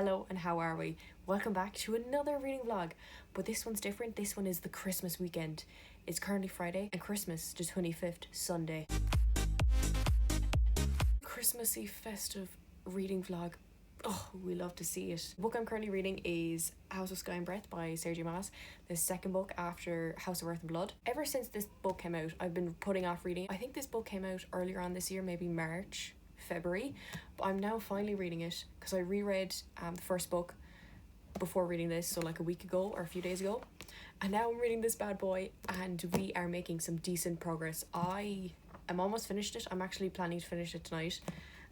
Hello and how are we? Welcome back to another reading vlog, but this one's different. This one is the Christmas weekend. It's currently Friday and Christmas the 25th, Sunday. Christmassy festive reading vlog. Oh, we love to see it. The book I'm currently reading is House of Sky and Breath by Sergio Mas, the second book after House of Earth and Blood. Ever since this book came out, I've been putting off reading. I think this book came out earlier on this year, maybe March, February, but I'm now finally reading it because I reread the first book before reading this, so like a week ago or a few days ago, and now I'm reading this bad boy and we are making some decent progress. I am almost finished it. I'm actually planning to finish it tonight.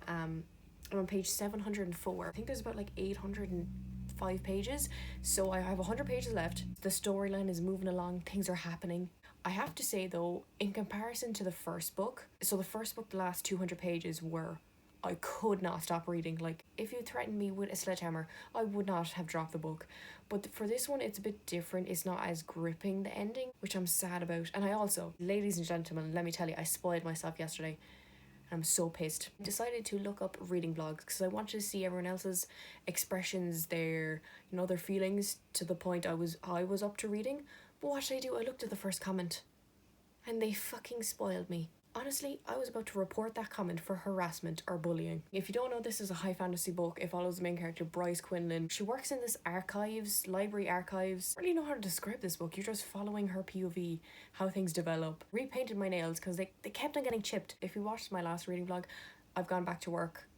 I'm on page 704. I think there's about like 805 pages, so I have 100 pages left. The storyline is moving along, things are happening. I have to say though, in comparison to the first book, so the first book, the last 200 pages were, I could not stop reading. Like, if you threatened me with a sledgehammer, I would not have dropped the book. But for this one, it's a bit different. It's not as gripping, the ending, which I'm sad about. And I also, ladies and gentlemen, let me tell you, I spoiled myself yesterday. I'm so pissed. I decided to look up reading vlogs because I wanted to see everyone else's expressions, their feelings, to the point I was up to reading. But what did I do? I looked at the first comment and they fucking spoiled me. Honestly, I was about to report that comment for harassment or bullying. If you don't know, this is a high fantasy book. It follows the main character, Bryce Quinlan. She works in this library archives. I don't really know how to describe this book. You're just following her POV, how things develop. Repainted my nails because they kept on getting chipped. If you watched my last reading vlog, I've gone back to work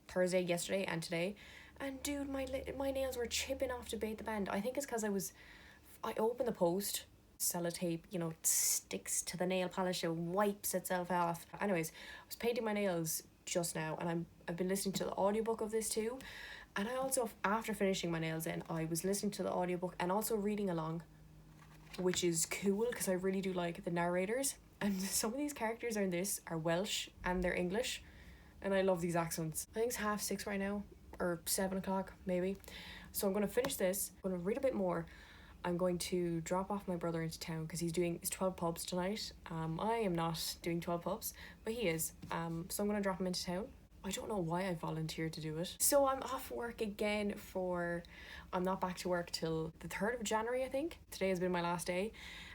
Thursday, yesterday and today. And dude, my nails were chipping off to bait the band. I think it's because I opened the post, sellotape, sticks to the nail polish, it wipes itself off. Anyways, I was painting my nails just now and I've been listening to the audiobook of this too. And I also, after finishing my nails in, I was listening to the audiobook and also reading along, which is cool because I really do like the narrators. And some of these characters in this are Welsh and they're English. And I love these accents. I think it's 6:30 right now, or 7 o'clock maybe. So I'm going to finish this, I'm going to read a bit more. I'm going to drop off my brother into town because he's doing his 12 pubs tonight. I am not doing 12 pubs, but he is. So I'm going to drop him into town. I don't know why I volunteered to do it. So I'm off work again I'm not back to work till the 3rd of January, I think. Today has been my last day.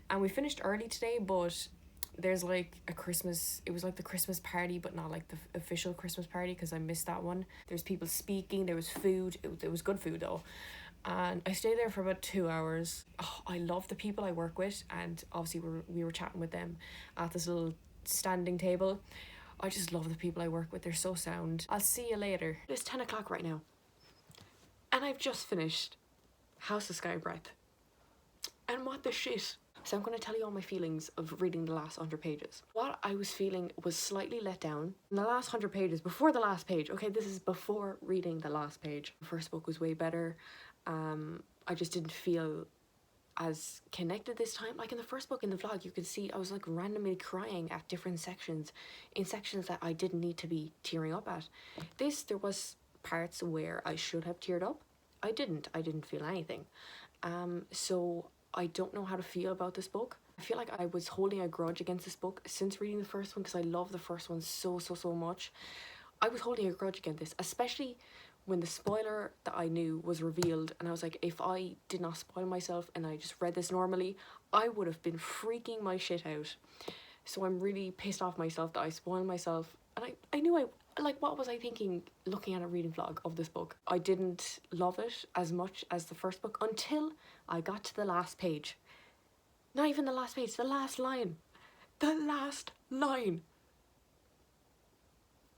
And we finished early today, but there's like it was like the Christmas party, but not like the official Christmas party because I missed that one. There's people speaking, there was food. It was good food though. And I stayed there for about 2 hours. Oh, I love the people I work with, and obviously we were chatting with them at this little standing table. I just love the people I work with. They're so sound. I'll see you later. It's 10 o'clock right now. And I've just finished House of Sky and Breath. And what the shit? So I'm going to tell you all my feelings of reading the last 100 pages. What I was feeling was slightly let down. In the last 100 pages, before the last page, okay, this is before reading the last page. The first book was way better. I just didn't feel as connected this time. Like in the first book, in the vlog, you could see I was like randomly crying at different sections, in sections that I didn't need to be tearing up at. There was parts where I should have teared up. I didn't feel anything. So I don't know how to feel about this book. I feel like I was holding a grudge against this book since reading the first one because I love the first one so much. I was holding a grudge against this, especially when the spoiler that I knew was revealed, and I was like, if I did not spoil myself and I just read this normally, I would have been freaking my shit out. So I'm really pissed off myself that I spoiled myself. And I knew what was I thinking looking at a reading vlog of this book? I didn't love it as much as the first book until I got to the last page. Not even the last page, the last line. The last line.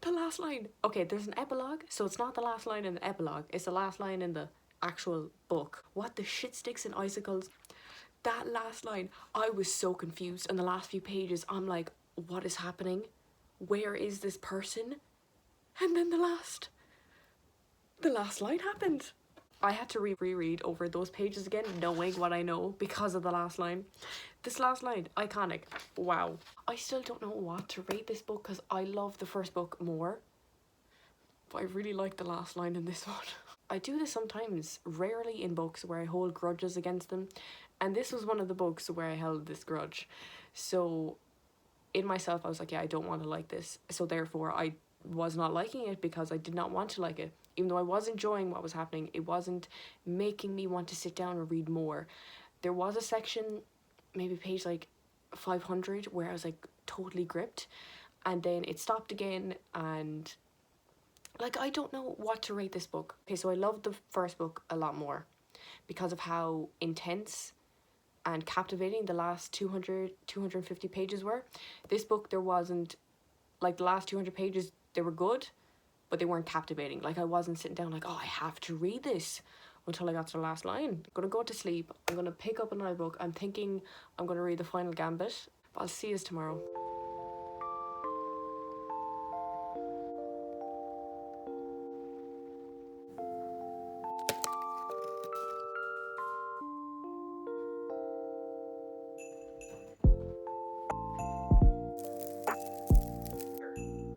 The last line. Okay, there's an epilogue, so it's not the last line in the epilogue, it's the last line in the actual book. What the shit sticks and icicles? That last line, I was so confused. In the last few pages, I'm like, what is happening? Where is this person? And then the last line happened. I had to reread over those pages again, knowing what I know because of the last line. This last line, iconic. Wow. I still don't know what to rate this book because I love the first book more. But I really like the last line in this one. I do this sometimes, rarely in books where I hold grudges against them. And this was one of the books where I held this grudge. So in myself, I was like, yeah, I don't want to like this. So therefore, I was not liking it because I did not want to like it. Even though I was enjoying what was happening, it wasn't making me want to sit down and read more. There was a section, maybe page like 500, where I was like totally gripped, and then it stopped again, and like I don't know what to rate this book. Okay, so I loved the first book a lot more because of how intense and captivating the last 250 pages were. This book, there wasn't, like the last 200 pages, they were good, but they weren't captivating. Like I wasn't sitting down like, oh, I have to read this until I got to the last line. I'm gonna go to sleep, I'm gonna pick up another book. I'm thinking I'm gonna read the Final Gambit, but I'll see you tomorrow.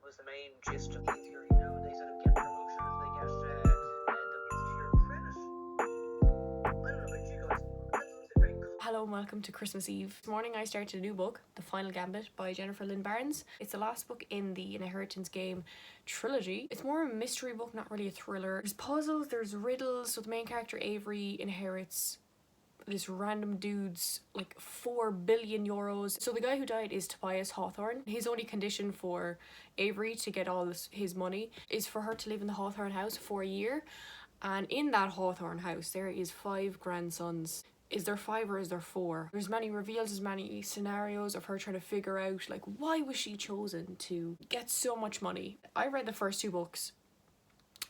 Was the main gist of the theory. You know, they sort of get promotions, they get the credit. I don't know about you guys. It's very cool. Hello and welcome to Christmas Eve. This morning I started a new book, The Final Gambit by Jennifer Lynn Barnes. It's the last book in the Inheritance Game trilogy. It's more a mystery book, not really a thriller. There's puzzles, there's riddles. So the main character Avery inherits this random dude's like 4 billion euros. So the guy who died is Tobias Hawthorne. His only condition for Avery to get all his money is for her to live in the Hawthorne house for a year. And in that Hawthorne house there is 5 grandsons. Is there 5 or is there 4? There's many reveals, there's many scenarios of her trying to figure out like why was she chosen to get so much money. I read the first 2 books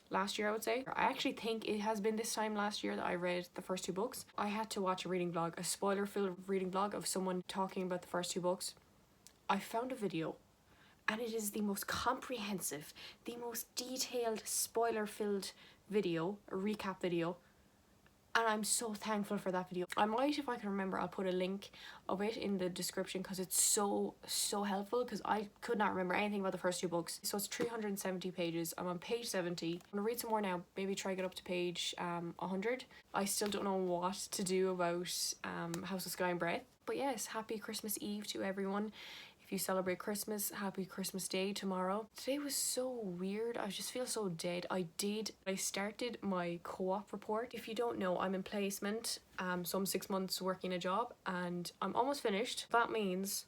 last year, I would say. I actually think it has been this time last year that I read the first 2 books. I had to watch a reading vlog, a spoiler-filled reading vlog of someone talking about the first 2 books. I found a video and it is the most comprehensive, the most detailed, spoiler-filled video, a recap video, and I'm so thankful for that video. I might, if I can remember, I'll put a link of it in the description because it's so helpful, because I could not remember anything about the first 2 books. So it's 370 pages. I'm on page 70. I'm gonna read some more now, maybe try to get up to page 100. I still don't know what to do about House of Sky and Breath. But yes, happy Christmas Eve to everyone. If you celebrate Christmas, happy Christmas Day tomorrow. Today was so weird. I just feel so dead. I started my co-op report. If you don't know, I'm in placement. So I'm 6 months working a job and I'm almost finished. That means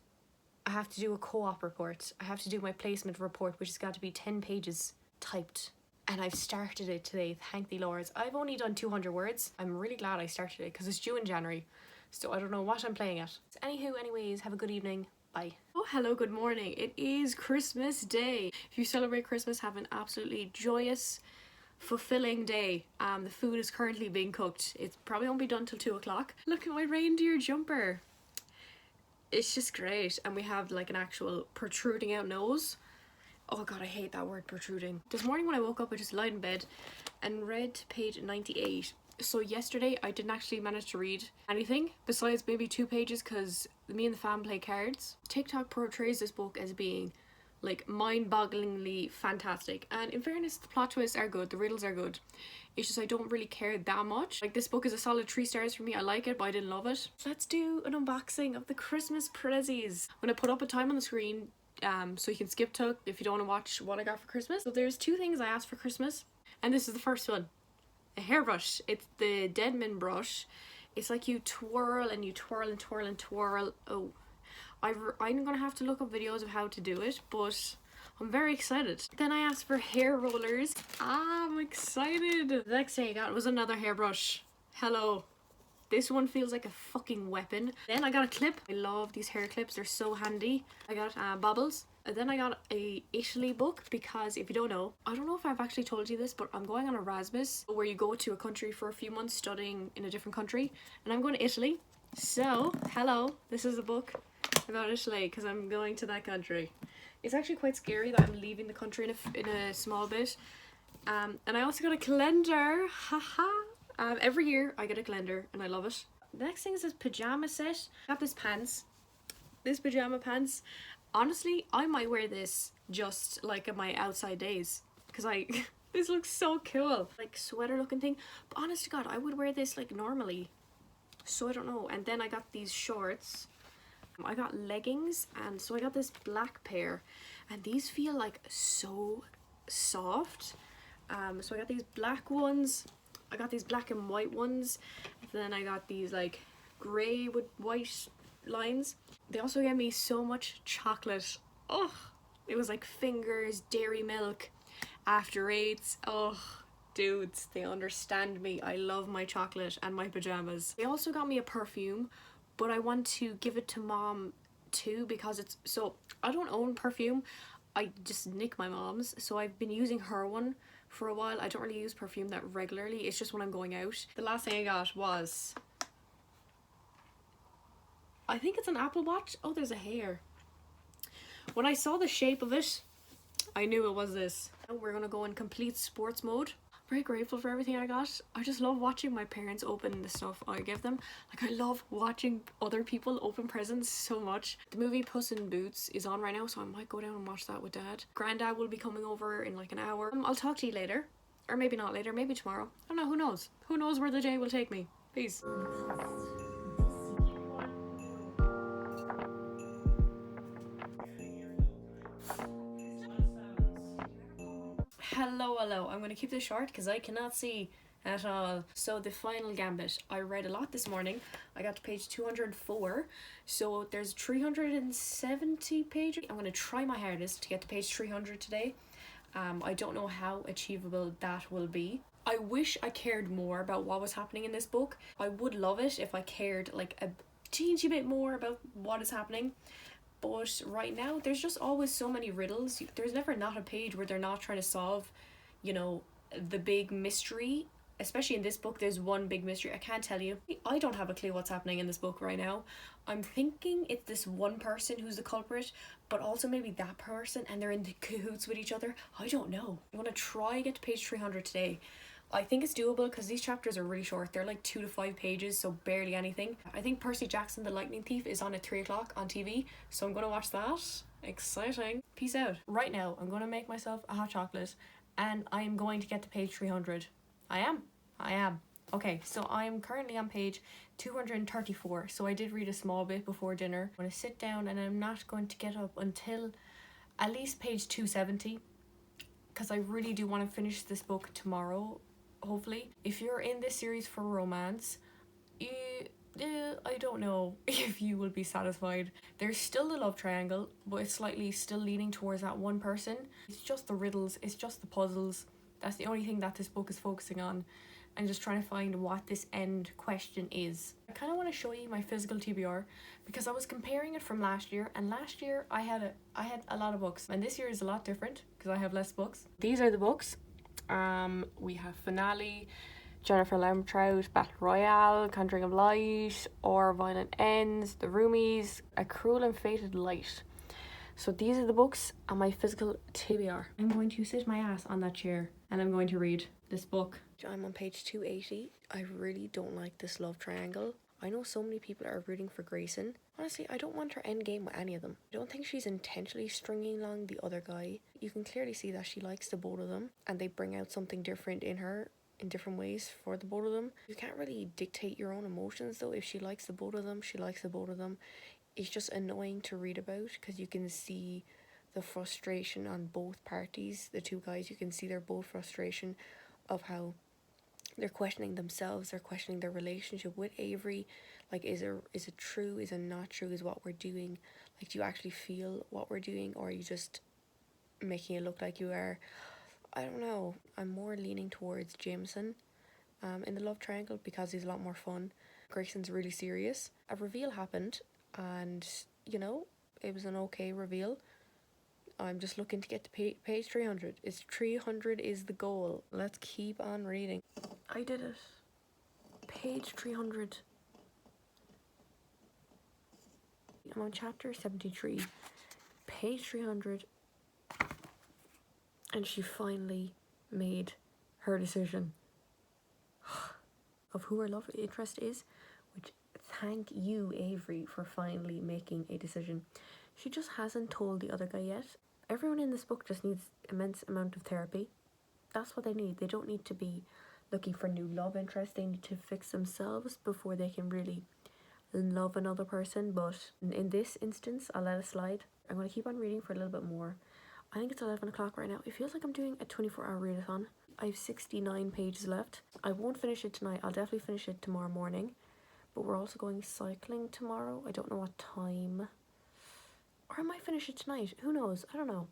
I have to do a co-op report. I have to do my placement report, which has got to be 10 pages typed. And I've started it today, thank the Lords. I've only done 200 words. I'm really glad I started it because it's due in January. So I don't know what I'm playing at. Anyways, have a good evening. Bye. Oh, hello, good morning. It is Christmas Day. If you celebrate Christmas, have an absolutely joyous, fulfilling day. The food is currently being cooked. It probably won't be done till 2 o'clock. Look at my reindeer jumper. It's just great. And we have like an actual protruding out nose. Oh god, I hate that word, protruding. This morning when I woke up, I just lied in bed and read page 98. So yesterday I didn't actually manage to read anything besides maybe 2 pages because me and the fam play cards. TikTok portrays this book as being like mind-bogglingly fantastic, and in fairness the plot twists are good, the riddles are good. It's just I don't really care that much. Like this book is a solid 3 stars for me. I like it but I didn't love it. Let's do an unboxing of the Christmas prezzies. I'm gonna put up a time on the screen so you can skip to if you don't want to watch what I got for Christmas. So there's 2 things I asked for Christmas and this is the first one. A hairbrush. It's the Deadman brush. It's like you twirl and you twirl and twirl and twirl. Oh, I'm gonna have to look up videos of how to do it, but I'm very excited. Then I asked for hair rollers. I'm excited. The next thing I got was another hairbrush. Hello. This one feels like a fucking weapon. Then I got a clip. I love these hair clips, they're so handy. I got bobbles. And then I got a Italy book because if you don't know, I don't know if I've actually told you this, but I'm going on Erasmus where you go to a country for a few months studying in a different country, and I'm going to Italy. So, hello, this is a book about Italy because I'm going to that country. It's actually quite scary that I'm leaving the country in a small bit. And I also got a calendar, haha. Every year I get a calendar and I love it. The next thing is this pajama set. I got this pajama pants. Honestly, I might wear this just like in my outside days because this looks so cool. Like sweater looking thing. But honest to God, I would wear this like normally. So I don't know. And then I got these shorts. I got leggings, and so I got this black pair and these feel like so soft. So I got these black ones. I got these black and white ones. Then I got these like grey with white lines. They also gave me so much chocolate. Oh, it was like Fingers, Dairy Milk, After Eights. Oh, dudes, they understand me. I love my chocolate and my pajamas. They also got me a perfume, but I want to give it to mom too because it's so I don't own perfume. I just nick my mom's, so I've been using her one for a while. I don't really use perfume that regularly. It's just when I'm going out. The last thing I got was, I think it's an Apple Watch. Oh, there's a hair. When I saw the shape of it, I knew it was this. We're gonna go in complete sports mode. Very grateful for everything I got. I just love watching my parents open the stuff I give them. Like, I love watching other people open presents so much. The movie Puss in Boots is on right now, so I might go down and watch that with Dad. Granddad will be coming over in like an hour. I'll talk to you later. Or maybe not later, maybe tomorrow. I don't know, who knows? Who knows where the day will take me? Peace. Hello. I'm going to keep this short because I cannot see at all. So the Final Gambit. I read a lot this morning. I got to page 204. So there's 370 pages. I'm going to try my hardest to get to page 300 today. I don't know how achievable that will be. I wish I cared more about what was happening in this book. I would love it if I cared like a teensy bit more about what is happening. But right now, there's just always so many riddles. There's never not a page where they're not trying to solve, you know, the big mystery. Especially in this book, there's one big mystery. I can't tell you. I don't have a clue what's happening in this book right now. I'm thinking it's this one person who's the culprit, but also maybe that person and they're in the cahoots with each other. I don't know. I'm going to try and get to page 300 today. I think it's doable because these chapters are really short. They're like 2 to 5 pages, so barely anything. I think Percy Jackson the Lightning Thief is on at 3 o'clock on TV, so I'm going to watch that. Exciting. Peace out. Right now, I'm going to make myself a hot chocolate and I am going to get to page 300. I am. Okay, so I'm currently on page 234, so I did read a small bit before dinner. I'm going to sit down and I'm not going to get up until at least page 270 because I really do want to finish this book tomorrow. Hopefully, if you're in this series for romance, I don't know if you will be satisfied. There's still the love triangle, but it's slightly still leaning towards that one person. It's just the riddles, it's just the puzzles. That's the only thing that this book is focusing on, and just trying to find what this end question is. I kind of want to show you my physical TBR because I was comparing it from last year, and last year I had a lot of books, and this year is a lot different because I have less books. These are the books. We have Finale, Jennifer Lemtrout, Battle Royale, Conjuring of Light, Or Violent Ends, The Roomies, A Cruel and Fated Light. So these are the books on my physical TBR. I'm going to sit my ass on that chair and I'm going to read this book. I'm on page 280. I really don't like this love triangle. I know so many people are rooting for Grayson. Honestly, I don't want her endgame with any of them. I don't think she's intentionally stringing along the other guy. You can clearly see that she likes the both of them and they bring out something different in her in different ways for the both of them. You can't really dictate your own emotions though. If she likes the both of them, she likes the both of them. It's just annoying to read about because you can see the frustration on both parties. The two guys, you can see their both frustration of how they're questioning themselves, they're questioning their relationship with Avery. Like, is it true, is it not true, is what we're doing, like, do you actually feel what we're doing, or are you just making it look like you are? I don't know. I'm more leaning towards Jameson in the love triangle because he's a lot more fun. Grayson's really serious. A reveal happened and, you know, it was an okay reveal. I'm just looking to get to page 300. 300 is the goal. Let's keep on reading. I did it. Page 300. I'm on chapter 73. Page 300. And she finally made her decision of who her love interest is, which, thank you, Avery, for finally making a decision. She just hasn't told the other guy yet. Everyone in this book just needs immense amount of therapy. That's what they need. They don't need to be looking for new love interest. They need to fix themselves before they can really love another person. But in this instance, I'll let it slide. I'm going to keep on reading for a little bit more. I think it's 11 o'clock right now. It feels like I'm doing a 24-hour readathon. I have 69 pages left. I won't finish it tonight. I'll definitely finish it tomorrow morning. But we're also going cycling tomorrow. I don't know what time. Or I might finish it tonight. Who knows? I don't know.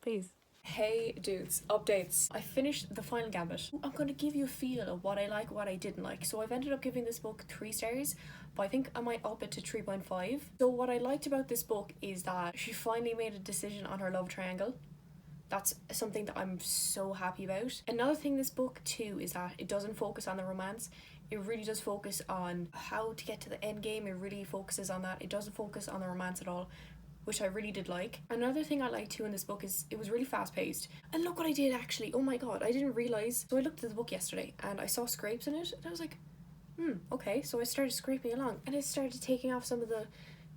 Please. Hey dudes, updates. I finished the Final Gambit. I'm going to give you a feel of what I like, what I didn't like. So I've ended up giving this book 3 stars, but I think I might up it to 3.5. So what I liked about this book is that she finally made a decision on her love triangle. That's something that I'm so happy about. Another thing this book too is that it doesn't focus on the romance. It really does focus on how to get to the end game. It really focuses on that. It doesn't focus on the romance at all, which I really did like. Another thing I liked too in this book is it was really fast paced. And look what I did actually. Oh my god, I didn't realise. So I looked at the book yesterday and I saw scrapes in it and I was like, okay. So I started scraping along and it started taking off some of the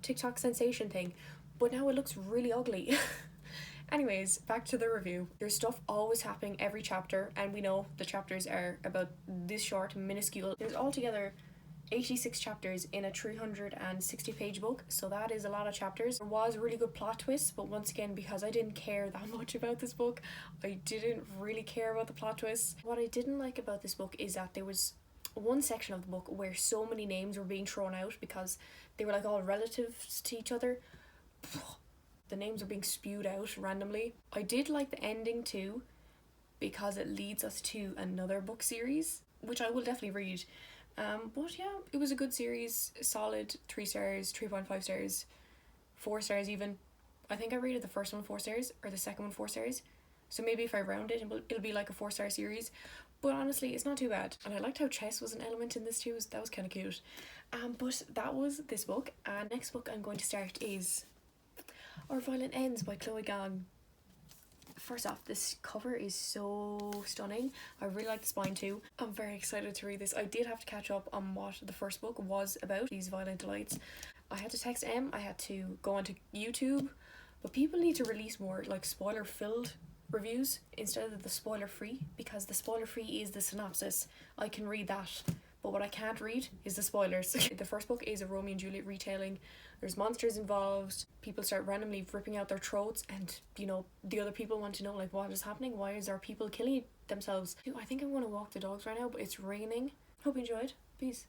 TikTok sensation thing. But now it looks really ugly. Anyways, back to the review. There's stuff always happening every chapter, and we know the chapters are about this short, minuscule. There's altogether 86 chapters in a 360 page book, so that is a lot of chapters. There was really good plot twists, but once again, because I didn't care that much about this book, I didn't really care about the plot twists. What I didn't like about this book is that there was one section of the book where so many names were being thrown out because they were like all relatives to each other. The names are being spewed out randomly. I did like the ending too, because it leads us to another book series, which I will definitely read. But yeah, it was a good series, solid 3 stars, 3.5 stars, 4 stars even. I think I rated the first one 4 stars, or the second one 4 stars. So maybe if I round it, it'll be like a 4-star series. But honestly, it's not too bad. And I liked how chess was an element in this too. That was kind of cute. But that was this book. And next book I'm going to start is Our Violent Ends by Chloe Gang. First off, this cover is so stunning. I really like the spine too. I'm very excited to read this. I did have to catch up on what the first book was about, these violent delights. I had to text Em, I had to go onto YouTube, but people need to release more like spoiler filled reviews instead of the spoiler free, because the spoiler free is the synopsis. I can read that, but what I can't read is the spoilers. The first book is a Romeo and Juliet retelling. There's monsters involved. People start randomly ripping out their throats, and you know, the other people want to know like what is happening. Why is there people killing themselves? I think I'm going to walk the dogs right now, but it's raining. Hope you enjoyed. Peace.